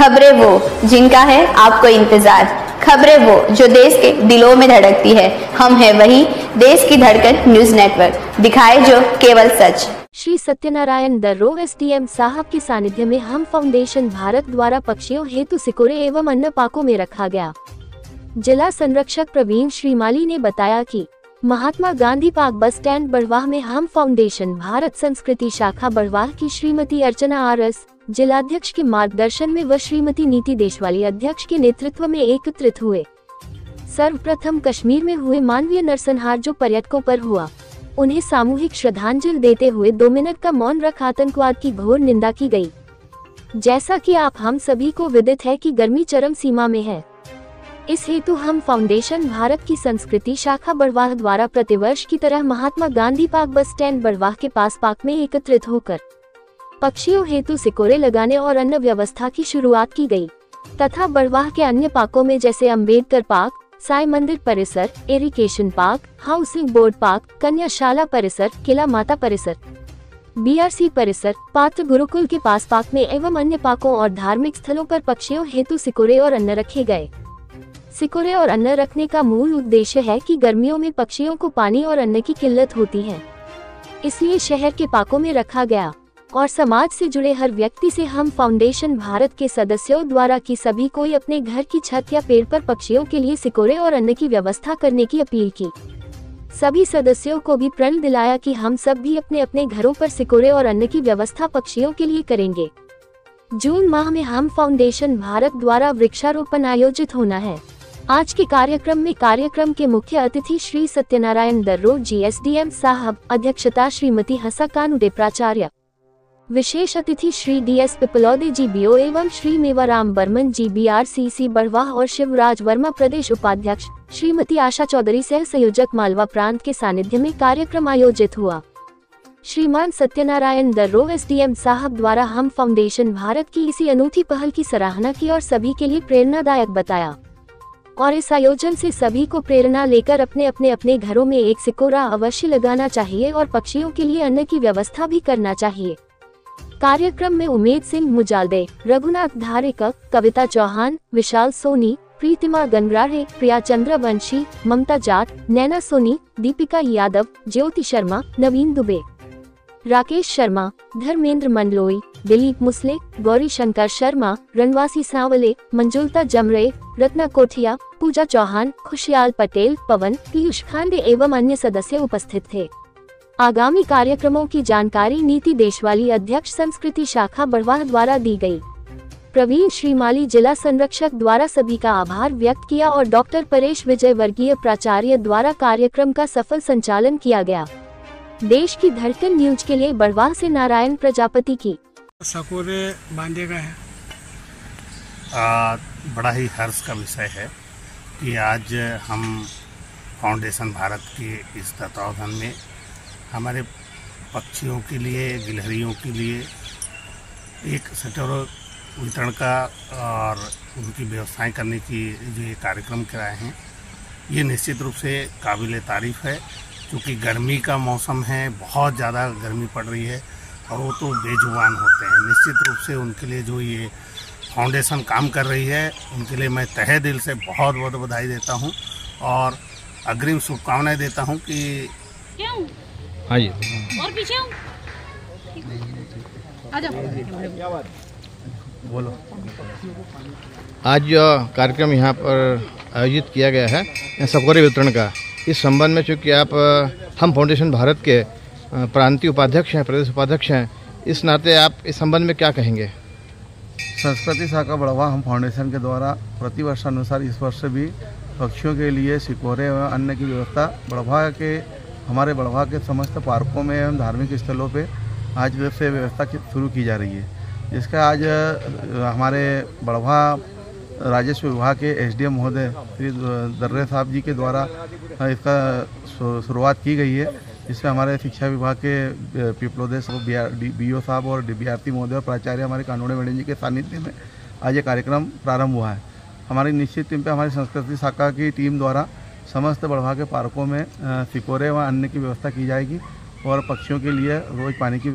खबरें वो जिनका है आपको इंतजार, खबरें वो जो देश के दिलों में धड़कती है। हम हैं वही देश की धड़कन न्यूज नेटवर्क, दिखाए जो केवल सच। श्री सत्यनारायण दर्रो एसडीएम साहब के सानिध्य में हम फाउंडेशन भारत द्वारा पक्षियों हेतु सिकोरे एवं अन्य पाकों में रखा गया। जिला संरक्षक प्रवीण श्रीमाली ने बताया कि Mahatma Gandhi park bus stand Barwah में हम फाउंडेशन भारत संस्कृति शाखा बड़वाह की श्रीमती अर्चना आरएस जिलाध्यक्ष के मार्गदर्शन में व श्रीमती नीति देशवाली अध्यक्ष के नेतृत्व में एकत्रित हुए। सर्वप्रथम कश्मीर में हुए मानवीय नरसंहार जो पर्यटकों पर हुआ, उन्हें सामूहिक श्रद्धांजलि देते हुए 2 मिनट का मौन रख आतंकवाद की घोर निंदा की गई। जैसा कि आप हम सभी को विदित है कि गर्मी चरम सीमा में है, इस हेतु हम फाउंडेशन भारत की संस्कृति शाखा बड़वाह द्वारा प्रतिवर्ष की तरह Mahatma Gandhi park bus stand Barwah के पास पार्क में एकत्रित होकर पक्षियों हेतु सिकोरे लगाने और अन्य व्यवस्था की शुरुआत की गई तथा बड़वाह के अन्य पार्कों में जैसे अम्बेडकर पार्क, साई मंदिर परिसर, irrigation park, housing board park, कन्याशाला परिसर, किला माता परिसर, बीआरसी परिसर, पात्र गुरुकुल के पास पार्क में एवं अन्य पार्कों और धार्मिक स्थलों पर पक्षियों हेतु सिकोरे और अन्न रखे गए। सिकोरे और अन्न रखने का मूल उद्देश्य है कि गर्मियों में पक्षियों को पानी और अन्न की किल्लत होती है, इसलिए शहर के पार्कों में रखा गया और समाज से जुड़े हर व्यक्ति से हम फाउंडेशन भारत के सदस्यों द्वारा की सभी कोई अपने घर की छत या पेड़ पर पक्षियों के लिए सिकोरे और अन्न की व्यवस्था करने की अपील की। सभी सदस्यों को भी प्रण दिलाया कि हम सब भी अपने अपने घरों पर सिकोरे और अन्न की व्यवस्था पक्षियों के लिए करेंगे। जून माह में हम फाउंडेशन भारत द्वारा वृक्षारोपण आयोजित होना है। आज के कार्यक्रम के मुख्य अतिथि श्री सत्यनारायण दर्रो जीएसडीएम साहब, अध्यक्षता श्रीमती हंसा कानुडे प्राचार्य, विशेष अतिथि श्री डीएस पिपलौदे जी बीओ एवं श्री मेवाराम बर्मन जी बीआरसीसी बड़वाह और शिवराज वर्मा प्रदेश उपाध्यक्ष, श्रीमती आशा चौधरी सह संयोजक मालवा प्रांत के सानिध्य में कार्यक्रम आयोजित हुआ। श्रीमान सत्यनारायण दर्रो एसडीएम साहब द्वारा हम फाउंडेशन भारत की इसी अनूठी पहल की सराहना की और सभी के लिए प्रेरणादायक बताया और इस आयोजन से सभी को प्रेरणा लेकर अपने घरों में एक सिकोरा अवश्य लगाना चाहिए और पक्षियों के लिए अन्न की व्यवस्था भी करना चाहिए। कार्यक्रम में उमेद सिंह मुजालदे, रघुनाथ धारेकर, कविता चौहान, विशाल सोनी, प्रीतिमा गंगराड़े, प्रिया चंद्रवंशी, ममता जाट, नैना सोनी, दीपिका यादव, ज्योति शर्मा, नवीन दुबे, राकेश शर्मा, धर्मेंद्र मंडलोई, दिलीप मुसले, गौरी शंकर शर्मा, रणवासी सांवले, मंजुलता जमरे, रत्ना कोठिया, पूजा चौहान, खुशहाल पटेल, पवन, पीयूष खांडे एवं अन्य सदस्य उपस्थित थे। आगामी कार्यक्रमों की जानकारी नीति देशवाली अध्यक्ष संस्कृति शाखा बड़वाह द्वारा दी गई। प्रवीण श्रीमाली जिला संरक्षक द्वारा सभी का आभार व्यक्त किया और डॉक्टर परेश विजय वर्गीय प्राचार्य द्वारा कार्यक्रम का सफल संचालन किया गया। देश की धड़कन न्यूज के लिए बड़वाह से नारायण प्रजापति की सिकोरे बांधे गए हैं। बड़ा ही हर्ष का विषय है कि आज हम फाउंडेशन भारत के इस तत्वावधान में हमारे पक्षियों के लिए, गिलहरियों के लिए एक सिकोरे वितरण का और उनकी व्यवस्थाएं करने की जो ये कार्यक्रम कराए हैं, ये निश्चित रूप से काबिल तारीफ़ है, क्योंकि गर्मी का मौसम है, बहुत ज़्यादा गर्मी पड़ रही है और वो तो बेजुबान होते हैं। निश्चित रूप से उनके लिए जो ये फाउंडेशन काम कर रही है, उनके लिए मैं तहे दिल से बहुत बहुत बधाई देता हूँ और अग्रिम शुभकामनाएं देता हूँ कि हाँ जी और पीछे आ जाओ बोलो। आज जो कार्यक्रम यहाँ पर आयोजित किया गया है सिकोरे वितरण का, इस संबंध में चूँकि आप हम फाउंडेशन भारत के प्रांतीय उपाध्यक्ष हैं, प्रदेश उपाध्यक्ष हैं, इस नाते आप इस संबंध में क्या कहेंगे? संस्कृति शाखा बड़वाह हम फाउंडेशन के द्वारा प्रतिवर्षानुसार इस वर्ष भी पक्षियों के लिए सिकोरे एवं अन्न की व्यवस्था हमारे बड़वाह के समस्त पार्कों में एवं धार्मिक स्थलों पे आज से व्यवस्था शुरू की जा रही है, जिसका आज हमारे बड़वाह राजस्व विभाग के एसडीएम महोदय श्री दर्रे साहब जी के द्वारा इसका शुरुआत की गई है, जिसमें हमारे शिक्षा विभाग के पिपलोदे बीओ साहब और बीआरसी महोदय और प्राचार्य हमारे कानूने मैडम जी के सानिध्य में आज ये कार्यक्रम प्रारंभ हुआ है। हमारी निश्चित टीम पे हमारी संस्कृति शाखा की टीम द्वारा समस्त बड़वाह के पार्कों में सिकोरे व अन्न की व्यवस्था की जाएगी और पक्षियों के लिए रोज पानी की